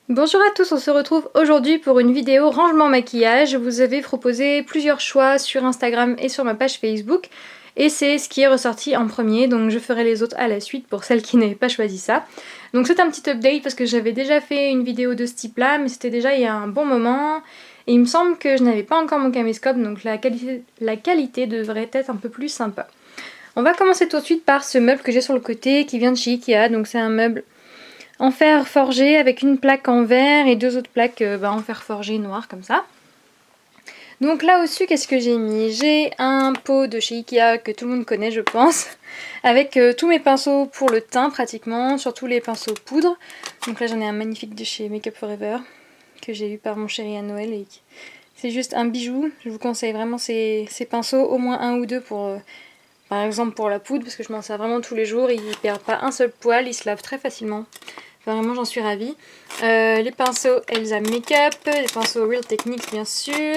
Bonjour à tous, on se retrouve aujourd'hui pour une vidéo rangement maquillage. Vous avez proposé plusieurs choix sur Instagram et sur ma page Facebook et c'est ce qui est ressorti en premier, donc je ferai les autres à la suite pour celles qui n'avaient pas choisi ça. Donc c'est un petit update parce que j'avais déjà fait une vidéo de ce type là, mais c'était déjà il y a un bon moment et il me semble que je n'avais pas encore mon caméscope, donc la qualité devrait être un peu plus sympa. On va commencer tout de suite par ce meuble que j'ai sur le côté qui vient de chez Ikea, donc c'est un meuble en fer forgé avec une plaque en verre et deux autres plaques en fer forgé noir comme ça. Donc là au-dessus, qu'est-ce que j'ai mis? J'ai un pot de chez Ikea que tout le monde connaît je pense, avec tous mes pinceaux pour le teint pratiquement, surtout les pinceaux poudre. Donc là j'en ai un magnifique de chez Make Up For Ever, que j'ai eu par mon chéri à Noël et c'est juste un bijou. Je vous conseille vraiment ces pinceaux, au moins un ou deux pour... par exemple pour la poudre, parce que je m'en sers vraiment tous les jours, il ne perd pas un seul poil, il se lave très facilement. Enfin, vraiment j'en suis ravie. Les pinceaux Elsa Makeup, les pinceaux Real Techniques bien sûr.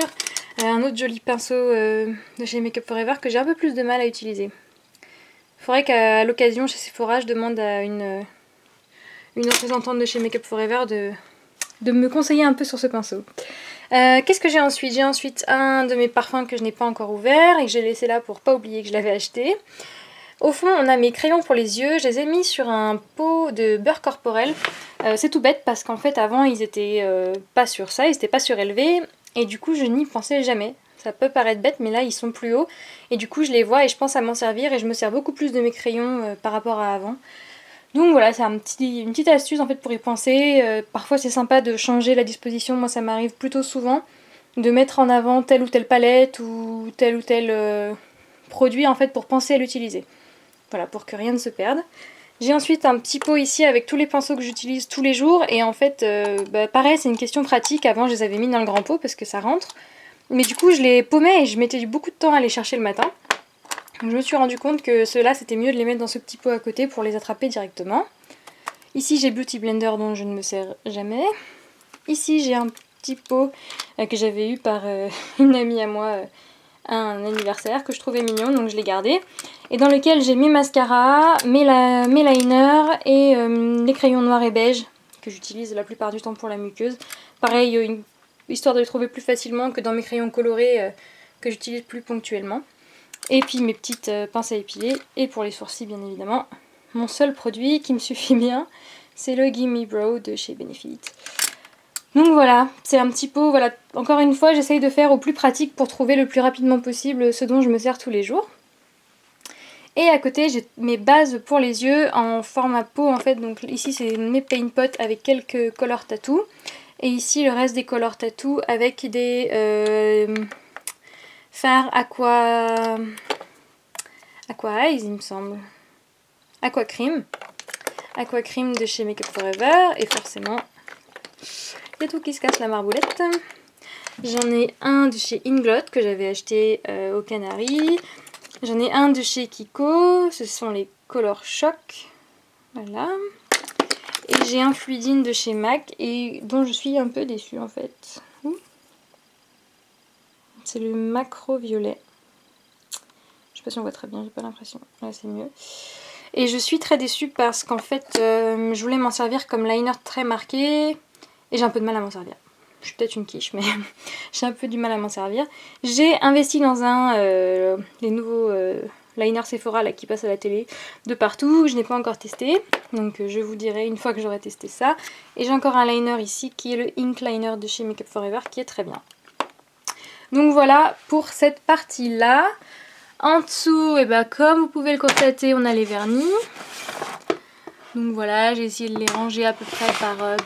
Un autre joli pinceau de chez Make Up For Ever que j'ai un peu plus de mal à utiliser. Il faudrait qu'à l'occasion chez Sephora je demande à une représentante de chez Make Up For Ever de me conseiller un peu sur ce pinceau. Qu'est-ce que j'ai ensuite? J'ai ensuite un de mes parfums que je n'ai pas encore ouvert et que j'ai laissé là pour pas oublier que je l'avais acheté. Au fond, on a mes crayons pour les yeux, je les ai mis sur un pot de beurre corporel. C'est tout bête parce qu'en fait avant ils étaient pas sur ça, ils étaient pas surélevés et du coup je n'y pensais jamais. Ça peut paraître bête mais là ils sont plus hauts et du coup je les vois et je pense à m'en servir et je me sers beaucoup plus de mes crayons par rapport à avant. Donc voilà, c'est une petite astuce en fait pour y penser. Parfois c'est sympa de changer la disposition, moi ça m'arrive plutôt souvent de mettre en avant telle ou telle palette ou tel produit en fait pour penser à l'utiliser. Voilà, pour que rien ne se perde. J'ai ensuite un petit pot ici avec tous les pinceaux que j'utilise tous les jours et en fait pareil c'est une question pratique. Avant je les avais mis dans le grand pot parce que ça rentre, mais du coup je les paumais et je mettais beaucoup de temps à les chercher le matin. Donc je me suis rendu compte que ceux-là c'était mieux de les mettre dans ce petit pot à côté pour les attraper directement. Ici j'ai Beauty Blender dont je ne me sers jamais. Ici j'ai un petit pot que j'avais eu par une amie à moi à un anniversaire que je trouvais mignon, donc je l'ai gardé. Et dans lequel j'ai mes mascaras, mes liners et les crayons noirs et beige que j'utilise la plupart du temps pour la muqueuse. Pareil, histoire de les trouver plus facilement que dans mes crayons colorés que j'utilise plus ponctuellement. Et puis mes petites pinces à épiler et pour les sourcils bien évidemment. Mon seul produit qui me suffit bien, c'est le Gimme Brow de chez Benefit. Donc voilà, c'est un petit pot, voilà, encore une fois j'essaye de faire au plus pratique pour trouver le plus rapidement possible ce dont je me sers tous les jours. Et à côté j'ai mes bases pour les yeux en format pot en fait, donc ici c'est mes paint pots avec quelques color tattoo. Et ici le reste des color tattoo avec des fards Aqua Eyes il me semble. Aqua Cream de chez Make Up For Ever et forcément il y a tout qui se casse la marboulette. J'en ai un de chez Inglot que j'avais acheté aux Canaries. J'en ai un de chez Kiko, ce sont les Color Shock. Voilà. Et j'ai un fluidine de chez MAC et dont je suis un peu déçue en fait. C'est le macro violet. Je sais pas si on voit très bien, j'ai pas l'impression. Là c'est mieux. Et je suis très déçue parce qu'en fait je voulais m'en servir comme liner très marqué et j'ai un peu de mal à m'en servir. Je suis peut-être une quiche mais j'ai un peu du mal à m'en servir. J'ai investi dans les nouveaux liners Sephora là, qui passent à la télé de partout. Je n'ai pas encore testé, donc je vous dirai une fois que j'aurai testé ça. Et j'ai encore un liner ici qui est le Ink Liner de chez Make Up For Ever qui est très bien. Donc voilà pour cette partie là. En dessous, et comme vous pouvez le constater, on a les vernis. Donc voilà, j'ai essayé de les ranger à peu près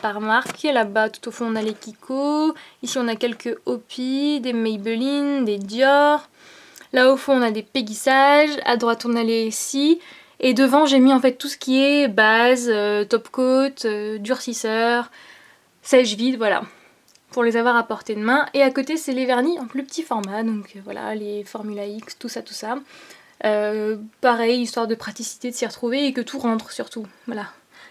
par marque. Là-bas, tout au fond, on a les Kiko. Ici, on a quelques Hopi, des Maybelline, des Dior. Là au fond, on a des Peggy Sage. À droite, on a les Si. Et devant, j'ai mis en fait tout ce qui est base, top coat, durcisseur, sèche-vide, voilà. Pour les avoir à portée de main. Et à côté, c'est les vernis en plus petit format. Donc voilà, les Formula X, tout ça, tout ça. Pareil, histoire de praticité de s'y retrouver et que tout rentre surtout, voilà.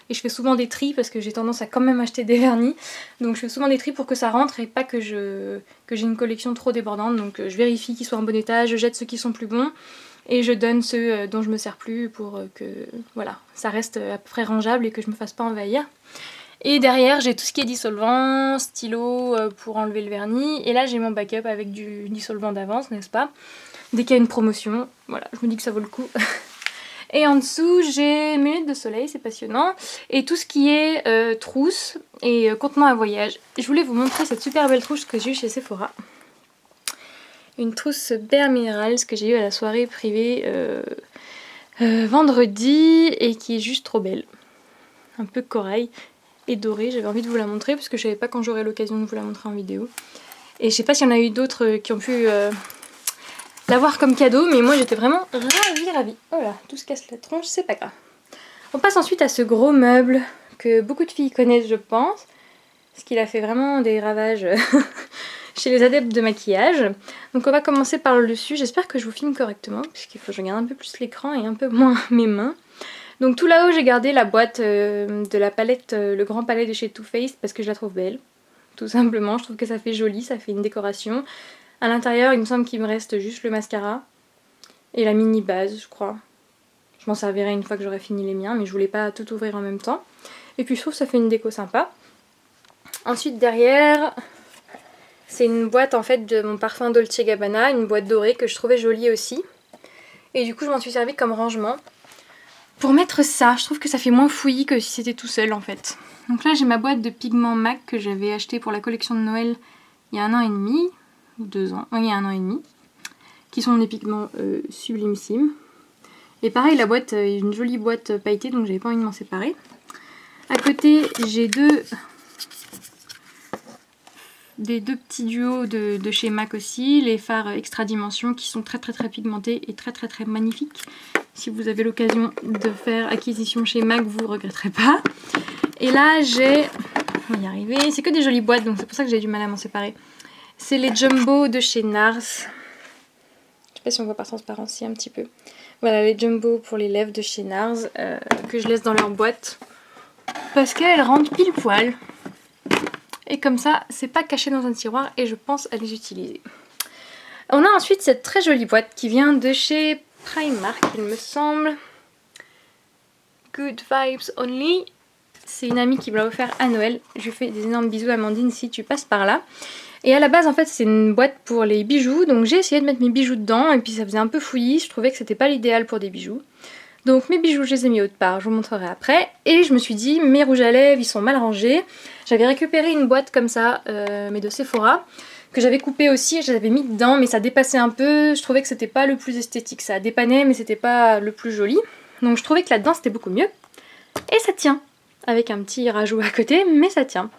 Et je fais souvent des tris parce que j'ai tendance à quand même acheter des vernis, donc je fais souvent des tris pour que ça rentre et pas que j'ai une collection trop débordante. Donc je vérifie qu'ils soient en bon état, je jette ceux qui sont plus bons et je donne ceux dont je me sers plus pour que voilà, ça reste à peu près rangeable et que je me fasse pas envahir. Et derrière j'ai tout ce qui est dissolvant, stylo pour enlever le vernis. Et là j'ai mon backup avec du dissolvant d'avance, n'est-ce pas? Dès qu'il y a une promotion, voilà, je me dis que ça vaut le coup. Et en dessous j'ai mes lunettes de soleil, c'est passionnant. Et tout ce qui est trousse et contenant à voyage. Je voulais vous montrer cette super belle trousse que j'ai eue chez Sephora. Une trousse Bare Minerals que j'ai eue à la soirée privée vendredi et qui est juste trop belle. Un peu corail et dorée, j'avais envie de vous la montrer parce que je savais pas quand j'aurai l'occasion de vous la montrer en vidéo. Et je sais pas s'il y en a eu d'autres qui ont pu l'avoir comme cadeau, mais moi j'étais vraiment ravie. Oh là, tout se casse la tronche, c'est pas grave. On passe ensuite à ce gros meuble que beaucoup de filles connaissent je pense, parce qu'il a fait vraiment des ravages chez les adeptes de maquillage. Donc on va commencer par le dessus, j'espère que je vous filme correctement, puisqu'il faut que je regarde un peu plus l'écran et un peu moins mes mains. Donc tout là-haut j'ai gardé la boîte de la palette, le grand palais de chez Too Faced, parce que je la trouve belle. Tout simplement, je trouve que ça fait joli, ça fait une décoration. À l'intérieur, il me semble qu'il me reste juste le mascara et la mini base, je crois. Je m'en servirai une fois que j'aurai fini les miens, mais je voulais pas tout ouvrir en même temps. Et puis je trouve que ça fait une déco sympa. Ensuite derrière, c'est une boîte en fait de mon parfum Dolce & Gabbana, une boîte dorée que je trouvais jolie aussi. Et du coup je m'en suis servi comme rangement. Pour mettre ça, je trouve que ça fait moins fouillis que si c'était tout seul en fait. Donc là j'ai ma boîte de pigments MAC que j'avais acheté pour la collection de Noël il y a 1 an et demi. Ou 2 ans, il y a 1 an et demi, qui sont des pigments sublimissimes. Et pareil, la boîte est une jolie boîte pailletée, donc j'avais pas envie de m'en séparer. À côté, j'ai des deux petits duos de chez MAC aussi, les fards extra dimension qui sont très pigmentés et très magnifiques. Si vous avez l'occasion de faire acquisition chez MAC, vous ne regretterez pas. Et là, j'ai... On va y arriver. C'est que des jolies boîtes, donc c'est pour ça que j'ai du mal à m'en séparer. C'est les Jumbo de chez NARS. Je sais pas si on voit par transparence, si un petit peu. Voilà, les Jumbo pour les lèvres de chez NARS que je laisse dans leur boîte parce qu'elles rentrent pile poil. Et comme ça, c'est pas caché dans un tiroir et je pense à les utiliser. On a ensuite cette très jolie boîte qui vient de chez Primark, il me semble. Good Vibes Only. C'est une amie qui me l'a offert à Noël. Je lui fais des énormes bisous Amandine si tu passes par là. Et à la base en fait c'est une boîte pour les bijoux, donc j'ai essayé de mettre mes bijoux dedans et puis ça faisait un peu fouillis, je trouvais que c'était pas l'idéal pour des bijoux. Donc mes bijoux je les ai mis autre part, je vous montrerai après. Et je me suis dit mes rouges à lèvres ils sont mal rangés. J'avais récupéré une boîte comme ça, mais de Sephora, que j'avais coupée aussi et je l'avais mis dedans mais ça dépassait un peu, je trouvais que c'était pas le plus esthétique, ça dépannait mais c'était pas le plus joli. Donc je trouvais que là-dedans c'était beaucoup mieux. Et ça tient, avec un petit rajout à côté, mais ça tient.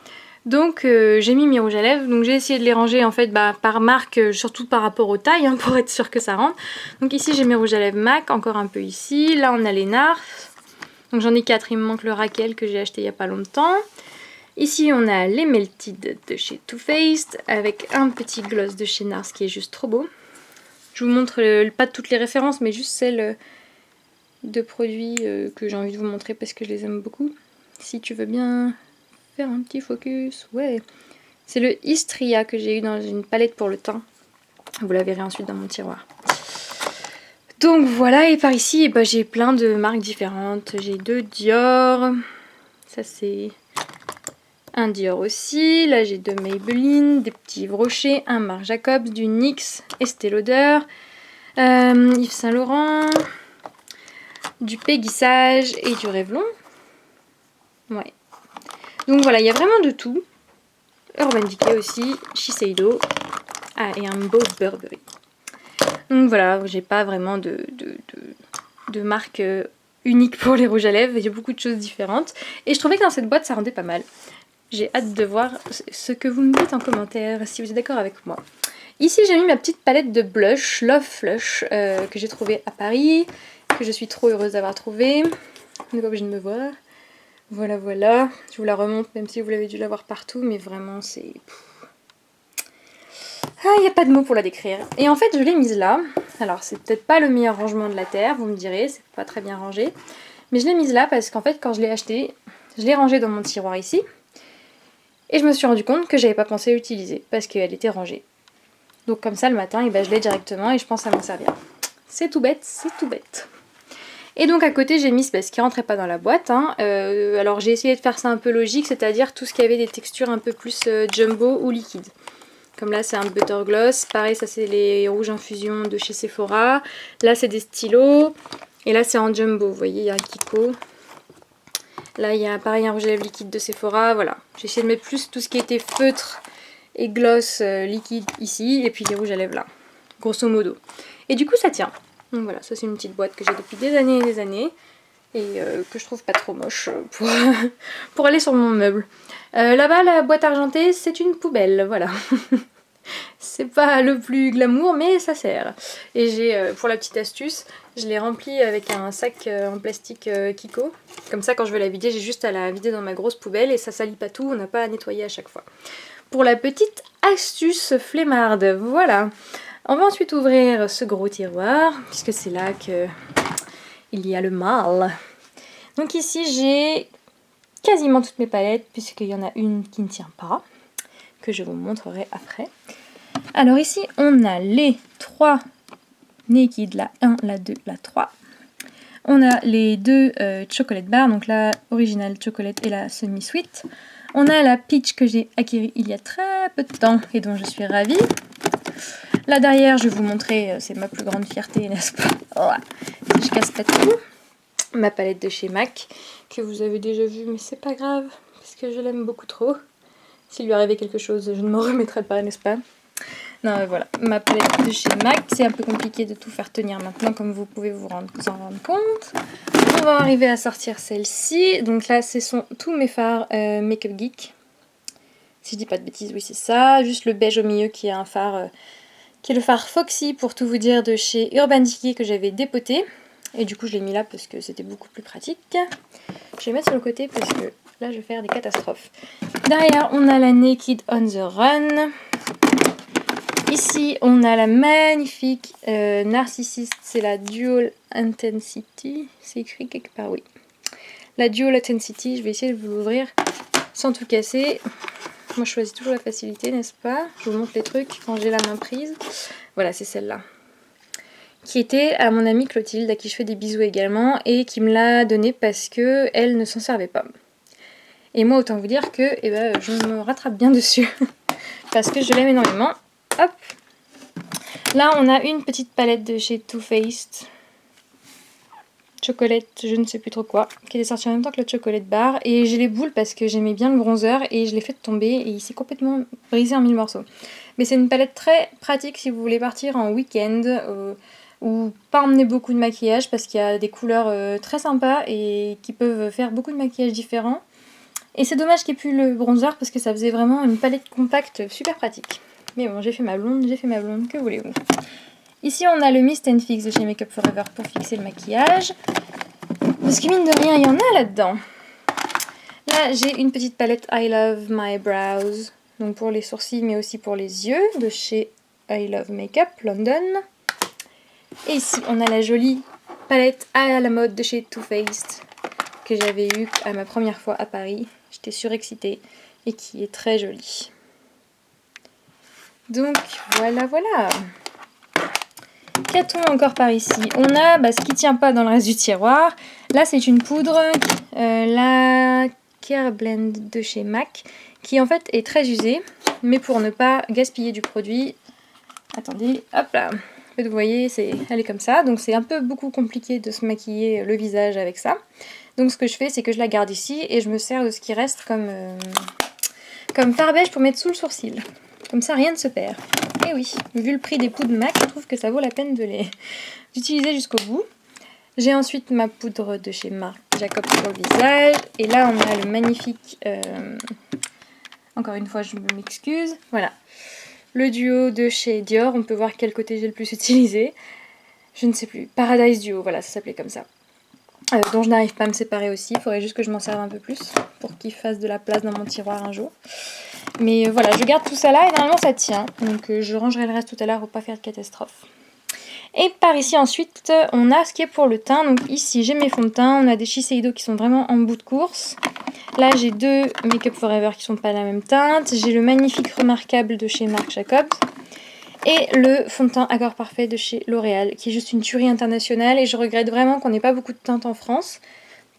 Donc j'ai mis mes rouges à lèvres, donc j'ai essayé de les ranger en fait par marque, surtout par rapport aux tailles, hein, pour être sûr que ça rentre. Donc ici j'ai mes rouges à lèvres MAC, encore un peu ici, là on a les NARS, donc j'en ai 4, il me manque le Raquel que j'ai acheté il n'y a pas longtemps. Ici on a les Melted de chez Too Faced, avec un petit gloss de chez NARS qui est juste trop beau. Je vous montre pas toutes les références, mais juste celles de produits que j'ai envie de vous montrer parce que je les aime beaucoup. Si tu veux bien... faire un petit focus, ouais. C'est le Istria que j'ai eu dans une palette pour le teint. Vous la verrez ensuite dans mon tiroir. Donc voilà, et par ici, j'ai plein de marques différentes. J'ai 2 Dior. Ça c'est un Dior aussi. Là j'ai 2 Maybelline, des petits Yves Rocher, un Marc Jacobs, du NYX, Estée Lauder, Yves Saint Laurent, du Peggy Sage et du Revlon. Ouais. Donc voilà, il y a vraiment de tout. Urban Decay aussi, Shiseido. Ah, et un beau Burberry. Donc voilà, j'ai pas vraiment de marque unique pour les rouges à lèvres. Il y a beaucoup de choses différentes. Et je trouvais que dans cette boîte, ça rendait pas mal. J'ai hâte de voir ce que vous me dites en commentaire, si vous êtes d'accord avec moi. Ici, j'ai mis ma petite palette de blush, Love Flush, que j'ai trouvée à Paris, que je suis trop heureuse d'avoir trouvée. On n'est pas obligé de me voir. Voilà, voilà. Je vous la remonte, même si vous l'avez dû la voir partout, mais vraiment, c'est... Ah, il n'y a pas de mots pour la décrire. Et en fait, je l'ai mise là. Alors, c'est peut-être pas le meilleur rangement de la Terre, vous me direz, c'est pas très bien rangé. Mais je l'ai mise là parce qu'en fait, quand je l'ai achetée, je l'ai rangée dans mon tiroir ici. Et je me suis rendu compte que j'avais pas pensé à l'utiliser, parce qu'elle était rangée. Donc comme ça, le matin, je l'ai directement et je pense à m'en servir. C'est tout bête, c'est tout bête. Et donc à côté j'ai mis ce qui rentrait pas dans la boîte, hein. Alors j'ai essayé de faire ça un peu logique, c'est-à-dire tout ce qui avait des textures un peu plus jumbo ou liquide. Comme là c'est un butter gloss, pareil ça c'est les rouges infusions de chez Sephora. Là c'est des stylos, et là c'est en jumbo, vous voyez il y a un Kiko. Là il y a pareil un rouge à lèvres liquide de Sephora, voilà. J'ai essayé de mettre plus tout ce qui était feutre et gloss liquide ici, et puis les rouges à lèvres là, grosso modo. Et du coup ça tient. Donc voilà, ça c'est une petite boîte que j'ai depuis des années et des années, et que je trouve pas trop moche pour aller sur mon meuble. Là-bas la boîte argentée c'est une poubelle, voilà. C'est pas le plus glamour mais ça sert. Et j'ai, pour la petite astuce, je l'ai remplie avec un sac en plastique Kiko. Comme ça quand je veux la vider, j'ai juste à la vider dans ma grosse poubelle et ça salit pas tout, on n'a pas à nettoyer à chaque fois. Pour la petite astuce flemmarde, voilà. On va ensuite ouvrir ce gros tiroir, puisque c'est là que il y a le mal. Donc ici j'ai quasiment toutes mes palettes, puisqu'il y en a une qui ne tient pas, que je vous montrerai après. Alors ici on a les 3 Naked, la 1, la 2, la 3. On a les 2 chocolate bars, donc la original chocolate et la semi-sweet. On a la peach que j'ai acquérie il y a très peu de temps et dont je suis ravie. Là derrière, je vais vous montrer, c'est ma plus grande fierté, n'est-ce pas? Oh, si je casse pas tout. Ma palette de chez MAC, que vous avez déjà vue, mais c'est pas grave, parce que je l'aime beaucoup trop. S'il lui arrivait quelque chose, je ne m'en remettrai pas, n'est-ce pas? Non, mais voilà, ma palette de chez MAC, c'est un peu compliqué de tout faire tenir maintenant, comme vous pouvez vous en rendre compte. On va arriver à sortir celle-ci. Donc là, ce sont tous mes fards Make Up Geek. Si je dis pas de bêtises, oui c'est ça. Juste le beige au milieu qui est un fard... qui est le fard Foxy, pour tout vous dire, de chez Urban Decay que j'avais dépoté. Et du coup, je l'ai mis là parce que c'était beaucoup plus pratique. Je vais mettre sur le côté parce que là, je vais faire des catastrophes. Derrière, on a la Naked on the Run. Ici, on a la magnifique Narcissiste. C'est la Dual Intensity. C'est écrit quelque part, oui. La Dual Intensity, je vais essayer de vous l'ouvrir sans tout casser. Moi je choisis toujours la facilité, n'est-ce pas? Je vous montre les trucs quand j'ai la main prise. Voilà, c'est celle-là. Qui était à mon amie Clotilde, à qui je fais des bisous également, et qui me l'a donnée parce que elle ne s'en servait pas. Et moi autant vous dire que je me rattrape bien dessus. Parce que je l'aime énormément. Hop. Là on a une petite palette de chez Too Faced. Chocolate, je ne sais plus trop quoi, qui est sorti en même temps que le chocolate bar, et j'ai les boules parce que j'aimais bien le bronzer et je l'ai fait tomber et il s'est complètement brisé en 1000 morceaux. Mais c'est une palette très pratique si vous voulez partir en week-end ou pas emmener beaucoup de maquillage parce qu'il y a des couleurs très sympas et qui peuvent faire beaucoup de maquillage différents. Et c'est dommage qu'il n'y ait plus le bronzer parce que ça faisait vraiment une palette compacte super pratique. Mais bon, j'ai fait ma blonde, que voulez-vous. Ici, on a le Mist & Fix de chez Make Up For Ever pour fixer le maquillage. Parce que mine de rien, il y en a là-dedans. Là, j'ai une petite palette I Love My Brows. Donc pour les sourcils, mais aussi pour les yeux, de chez I Love Makeup London. Et ici, on a la jolie palette à la mode de chez Too Faced, que j'avais eue à ma première fois à Paris. J'étais surexcitée et qui est très jolie. Donc, voilà. Qu'a-t-on encore par ici? On a ce qui tient pas dans le reste du tiroir. Là, c'est une poudre, la Care Blend de chez MAC, qui en fait est très usée, mais pour ne pas gaspiller du produit, attendez, hop là, en fait, vous voyez, elle est comme ça, donc c'est un peu beaucoup compliqué de se maquiller le visage avec ça. Donc ce que je fais, c'est que je la garde ici et je me sers de ce qui reste comme fard beige pour mettre sous le sourcil. Comme ça, rien ne se perd. Et oui, vu le prix des poudres MAC, je trouve que ça vaut la peine de les utiliser jusqu'au bout. J'ai ensuite ma poudre de chez Marc Jacobs pour le visage. Et là, on a le magnifique... encore une fois, je m'excuse. Voilà. Le duo de chez Dior. On peut voir quel côté j'ai le plus utilisé. Je ne sais plus. Paradise Duo, voilà, ça s'appelait comme ça. Dont je n'arrive pas à me séparer aussi. Il faudrait juste que je m'en serve un peu plus pour qu'il fasse de la place dans mon tiroir un jour. Mais voilà, je garde tout ça là et normalement ça tient. Donc je rangerai le reste tout à l'heure pour pas faire de catastrophe. Et par ici ensuite, on a ce qui est pour le teint. Donc ici, j'ai mes fonds de teint. On a des Shiseido qui sont vraiment en bout de course. Là, j'ai deux Make Up For Ever qui sont pas la même teinte. J'ai le magnifique Remarquable de chez Marc Jacobs. Et le fond de teint Accord Parfait de chez L'Oréal, qui est juste une tuerie internationale, et je regrette vraiment qu'on n'ait pas beaucoup de teintes en France,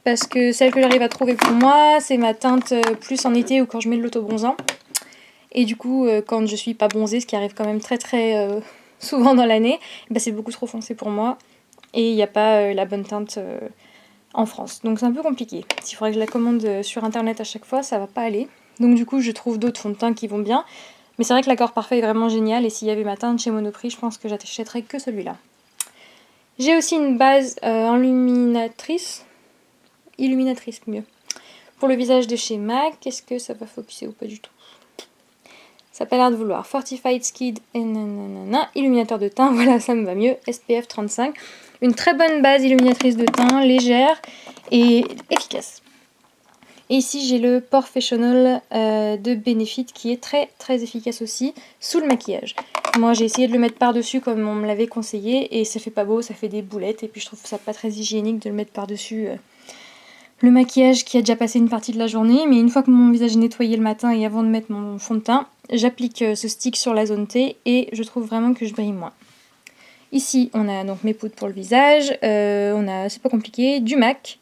parce que celle que j'arrive à trouver pour moi, c'est ma teinte plus en été ou quand je mets de l'autobronzant. Et du coup, quand je suis pas bronzée, ce qui arrive quand même très souvent dans l'année, bah c'est beaucoup trop foncé pour moi, et il n'y a pas la bonne teinte en France. Donc c'est un peu compliqué. S'il faudrait que je la commande sur internet à chaque fois, ça va pas aller. Donc du coup, je trouve d'autres fonds de teint qui vont bien. Mais c'est vrai que l'Accord Parfait est vraiment génial, et s'il y avait ma teinte chez Monoprix, je pense que j'achèterais que celui-là. J'ai aussi une base illuminatrice mieux, pour le visage de chez MAC. Est-ce que ça va focuser ou pas du tout? Ça n'a pas l'air de vouloir. Fortified Skin et nanana, illuminateur de teint, voilà, ça me va mieux. SPF 35. Une très bonne base illuminatrice de teint, légère et efficace. Et ici j'ai le Porefessional de Benefit qui est très efficace aussi sous le maquillage. Moi j'ai essayé de le mettre par dessus comme on me l'avait conseillé, et ça fait pas beau, ça fait des boulettes, et puis je trouve ça pas très hygiénique de le mettre par dessus le maquillage qui a déjà passé une partie de la journée. Mais une fois que mon visage est nettoyé le matin et avant de mettre mon fond de teint, j'applique ce stick sur la zone T, et je trouve vraiment que je brille moins. Ici on a donc mes poudres pour le visage, on a, c'est pas compliqué, du MAC,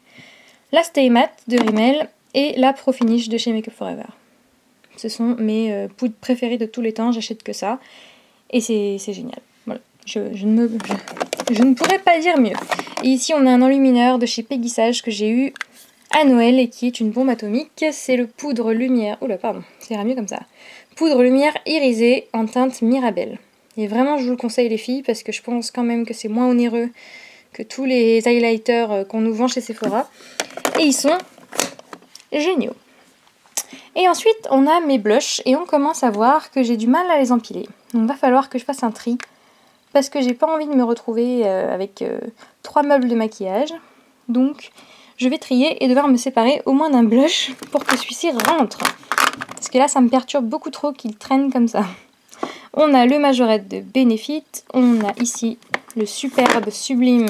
la Stay Matte de Rimmel et la Pro Finish de chez Makeup Forever. Ce sont mes poudres préférées de tous les temps, j'achète que ça, et c'est génial. Voilà. Je ne pourrais pas dire mieux. Et ici on a un enlumineur de chez Peggy Sage que j'ai eu à Noël et qui est une bombe atomique. C'est le poudre lumière, oula pardon, ça ira mieux comme ça. Poudre lumière irisée en teinte Mirabelle. Et vraiment je vous le conseille les filles, parce que je pense quand même que c'est moins onéreux que tous les highlighters qu'on nous vend chez Sephora. Et ils sont géniaux. Et ensuite on a mes blushs, et on commence à voir que j'ai du mal à les empiler. Donc il va falloir que je fasse un tri, parce que j'ai pas envie de me retrouver avec 3 meubles de maquillage. Donc je vais trier et devoir me séparer au moins d'un blush pour que celui-ci rentre. Parce que là ça me perturbe beaucoup trop qu'il traîne comme ça. On a le Majorette de Benefit, on a ici le superbe, sublime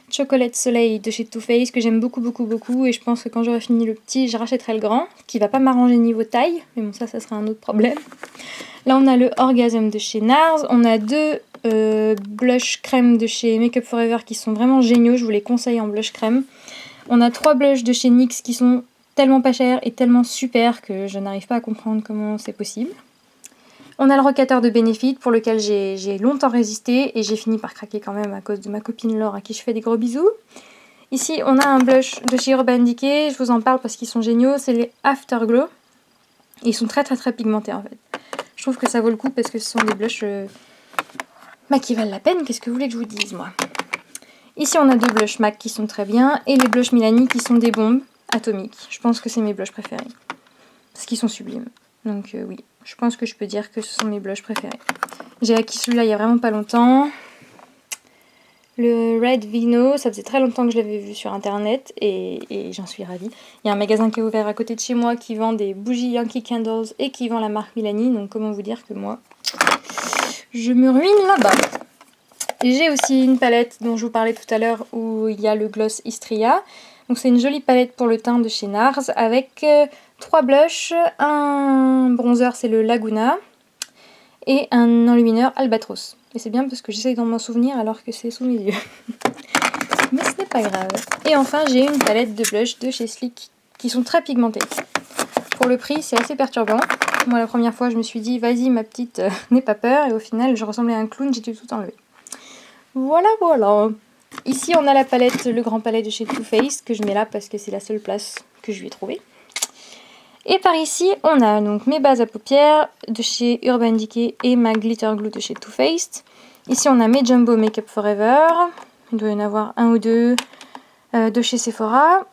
Chocolate Soleil de chez Too Faced que j'aime beaucoup, et je pense que quand j'aurai fini le petit, je rachèterai le grand, qui va pas m'arranger niveau taille, mais bon ça sera un autre problème. Là on a le Orgasm de chez NARS, on a deux blush crème de chez Makeup Forever qui sont vraiment géniaux, je vous les conseille en blush crème. On a 3 blushs de chez NYX qui sont tellement pas chers et tellement super que je n'arrive pas à comprendre comment c'est possible. On a le rocateur de Benefit pour lequel j'ai longtemps résisté, et j'ai fini par craquer quand même à cause de ma copine Laure à qui je fais des gros bisous. Ici on a un blush de chez Urban Decay, je vous en parle parce qu'ils sont géniaux, c'est les Afterglow. Et ils sont très pigmentés en fait. Je trouve que ça vaut le coup parce que ce sont des blushs qui valent la peine, qu'est-ce que vous voulez que je vous dise moi. Ici on a 2 blushs MAC qui sont très bien, et les blushs Milani qui sont des bombes atomiques. Je pense que c'est mes blushs préférés, parce qu'ils sont sublimes. Donc oui, je pense que je peux dire que ce sont mes blushs préférés. J'ai acquis celui-là il y a vraiment pas longtemps. Le Red Vino, ça faisait très longtemps que je l'avais vu sur internet, et j'en suis ravie. Il y a un magasin qui est ouvert à côté de chez moi qui vend des bougies Yankee Candles et qui vend la marque Milani, donc comment vous dire que moi, je me ruine là-bas. J'ai aussi une palette dont je vous parlais tout à l'heure où il y a le gloss Istria. Donc c'est une jolie palette pour le teint de chez NARS avec 3 blushs, un bronzer c'est le Laguna et un enlumineur Albatros. Et c'est bien parce que j'essaye d'en m'en souvenir alors que c'est sous mes yeux. Mais ce n'est pas grave. Et enfin j'ai une palette de blushs de chez Sleek qui sont très pigmentés. Pour le prix c'est assez perturbant. Moi la première fois je me suis dit vas-y ma petite, n'aie pas peur, et au final je ressemblais à un clown, j'ai dû tout enlever. Voilà. Ici on a la palette, le grand palette de chez Too Faced que je mets là parce que c'est la seule place que je lui ai trouvée. Et par ici on a donc mes bases à paupières de chez Urban Decay et ma Glitter Glue de chez Too Faced. Ici on a mes Jumbo Makeup Forever, il doit y en avoir 1 ou 2 de chez Sephora.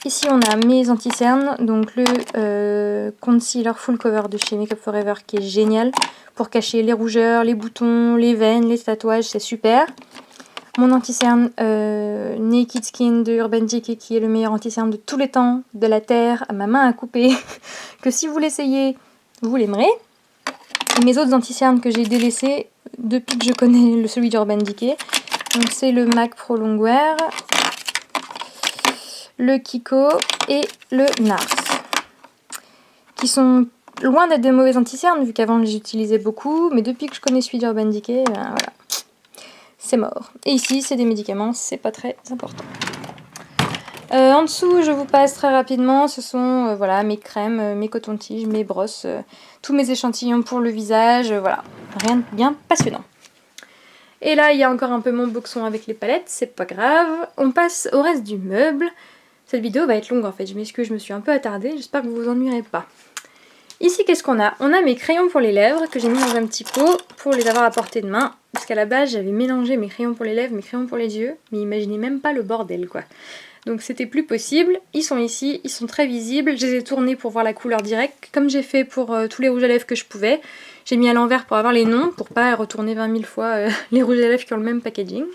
Ici on a mes anti-cernes, donc le concealer full cover de chez Makeup Forever qui est génial pour cacher les rougeurs, les boutons, les veines, les tatouages, c'est super. Mon anti-cerne Naked Skin de Urban Decay qui est le meilleur anti-cerne de tous les temps, de la terre à ma main à couper, que si vous l'essayez, vous l'aimerez. Mes autres anti-cernes que j'ai délaissés depuis que je connais celui d'Urban Decay, donc c'est le MAC Pro Longwear, le Kiko et le NARS, qui sont loin d'être des mauvais anti-cernes, vu qu'avant je les utilisais beaucoup, mais depuis que je connais celui d'Urban Decay, voilà, c'est mort. Et ici, c'est des médicaments, c'est pas très important. En dessous, je vous passe très rapidement, ce sont voilà, mes crèmes, mes cotons-tiges, mes brosses, tous mes échantillons pour le visage, voilà, rien de bien passionnant. Et là, il y a encore un peu mon boxon avec les palettes, c'est pas grave. On passe au reste du meuble. Cette vidéo va être longue en fait, je m'excuse, je me suis un peu attardée, j'espère que vous vous ennuierez pas. Ici, qu'est-ce qu'on a? On a mes crayons pour les lèvres que j'ai mis dans un petit pot pour les avoir à portée de main. Parce qu'à la base, j'avais mélangé mes crayons pour les lèvres, mes crayons pour les yeux, mais imaginez même pas le bordel quoi. Donc c'était plus possible. Ils sont ici, ils sont très visibles. Je les ai tournés pour voir la couleur directe, comme j'ai fait pour tous les rouges à lèvres que je pouvais. J'ai mis à l'envers pour avoir les noms, pour pas retourner 20 000 fois les rouges à lèvres qui ont le même packaging.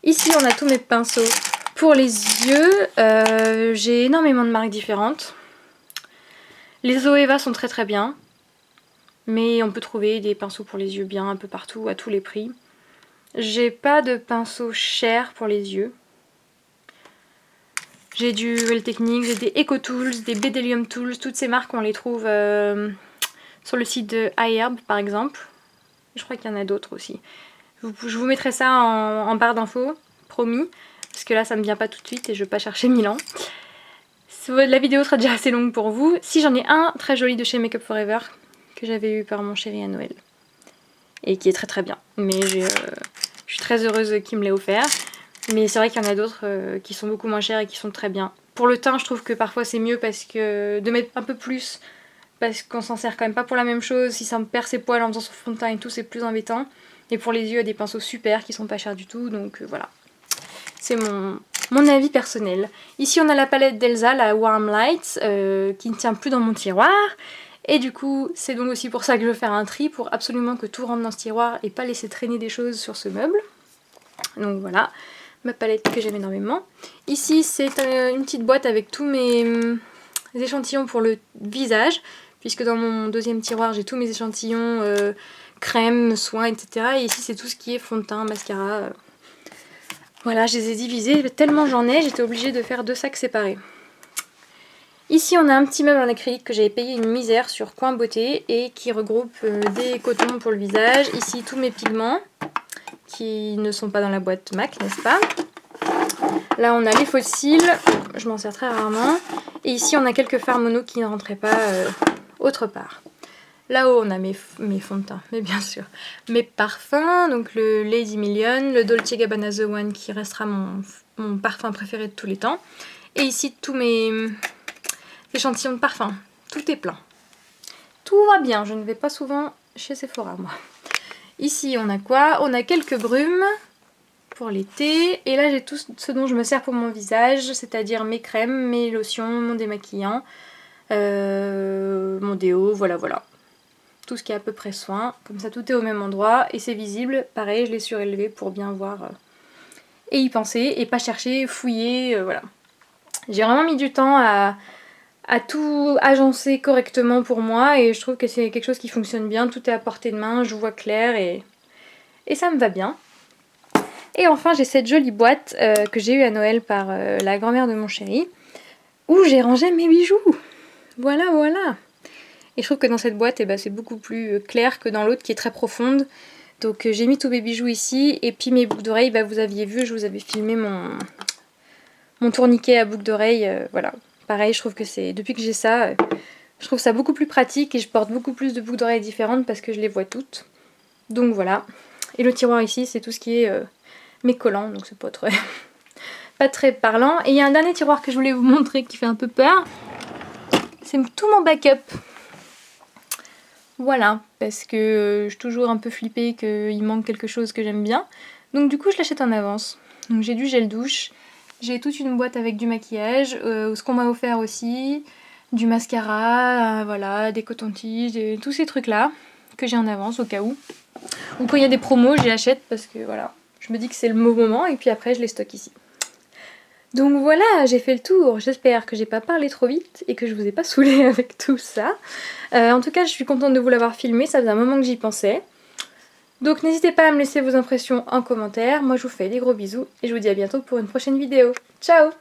Ici, on a tous mes pinceaux pour les yeux. J'ai énormément de marques différentes. Les Zoeva sont très très bien, mais on peut trouver des pinceaux pour les yeux bien un peu partout, à tous les prix. J'ai pas de pinceaux chers pour les yeux. J'ai du Well Technique, j'ai des Eco Tools, des Bedelium Tools, toutes ces marques on les trouve sur le site de iHerb par exemple. Je crois qu'il y en a d'autres aussi. Je vous mettrai ça en barre d'infos, promis, parce que là ça me vient pas tout de suite et je veux pas chercher 1000 ans. La vidéo sera déjà assez longue pour vous. Si j'en ai un très joli de chez Make Up For Ever que j'avais eu par mon chéri à Noël et qui est très très bien. Mais je suis très heureuse qu'il me l'ait offert. Mais c'est vrai qu'il y en a d'autres qui sont beaucoup moins chers et qui sont très bien. Pour le teint, je trouve que parfois c'est mieux parce que de mettre un peu plus, parce qu'on s'en sert quand même pas pour la même chose. Si ça me perd ses poils en faisant son fond de teint et tout, c'est plus embêtant. Et pour les yeux, il y a des pinceaux super qui sont pas chers du tout, donc voilà. C'est mon avis personnel. Ici, on a la palette d'Elsa, la Warm Lights, qui ne tient plus dans mon tiroir. Et du coup, c'est donc aussi pour ça que je veux faire un tri, pour absolument que tout rentre dans ce tiroir et pas laisser traîner des choses sur ce meuble. Donc voilà. Ma palette que j'aime énormément. Ici c'est une petite boîte avec tous mes échantillons pour le visage, puisque dans mon deuxième tiroir j'ai tous mes échantillons crème, soins, etc. Et ici c'est tout ce qui est fond de teint, mascara. Voilà, je les ai divisés, tellement j'en ai, j'étais obligée de faire 2 sacs séparés. Ici on a un petit meuble en acrylique que j'avais payé une misère sur Coin Beauté et qui regroupe des cotons pour le visage. Ici tous mes pigments qui ne sont pas dans la boîte MAC, n'est-ce pas? Là on a les fossiles, je m'en sers très rarement. Et ici on a quelques fards mono qui ne rentraient pas autre part. Là-haut on a mes fonds de teint, mais bien sûr. Mes parfums, donc le Lady Million, le Dolce Gabbana The One qui restera mon parfum préféré de tous les temps. Et ici tous mes échantillons de parfum, tout est plein. Tout va bien, je ne vais pas souvent chez Sephora moi. Ici on a quoi? On a quelques brumes pour l'été. Et là j'ai tout ce dont je me sers pour mon visage, c'est-à-dire mes crèmes, mes lotions, mon démaquillant, mon déo, voilà voilà. Tout ce qui est à peu près soin. Comme ça tout est au même endroit et c'est visible. Pareil, je l'ai surélevé pour bien voir et y penser et pas chercher, fouiller, voilà. J'ai vraiment mis du temps à tout agencer correctement pour moi et je trouve que c'est quelque chose qui fonctionne bien. Tout est à portée de main, je vois clair et ça me va bien. Et enfin j'ai cette jolie boîte que j'ai eue à Noël par la grand-mère de mon chéri où j'ai rangé mes bijoux. Voilà voilà. Et je trouve que dans cette boîte c'est beaucoup plus clair que dans l'autre qui est très profonde. Donc j'ai mis tous mes bijoux ici et puis mes boucles d'oreilles, vous aviez vu, je vous avais filmé mon tourniquet à boucles d'oreilles, voilà. Pareil, je trouve que c'est depuis que j'ai ça, je trouve ça beaucoup plus pratique et je porte beaucoup plus de boucles d'oreilles différentes parce que je les vois toutes. Donc voilà. Et le tiroir ici, c'est tout ce qui est mes collants, donc c'est pas très parlant. Et il y a un dernier tiroir que je voulais vous montrer qui fait un peu peur. C'est tout mon backup. Voilà, parce que je suis toujours un peu flippée qu'il manque quelque chose que j'aime bien. Donc du coup, je l'achète en avance. Donc j'ai du gel douche. J'ai toute une boîte avec du maquillage, ce qu'on m'a offert aussi, du mascara, voilà, des cotons-tiges, tous ces trucs-là que j'ai en avance au cas où. Ou quand il y a des promos, j'y achète parce que voilà, je me dis que c'est le moment et puis après je les stocke ici. Donc voilà, j'ai fait le tour. J'espère que j'ai pas parlé trop vite et que je vous ai pas saoulé avec tout ça. En tout cas, je suis contente de vous l'avoir filmé, ça faisait un moment que j'y pensais. Donc n'hésitez pas à me laisser vos impressions en commentaire. Moi je vous fais des gros bisous et je vous dis à bientôt pour une prochaine vidéo. Ciao!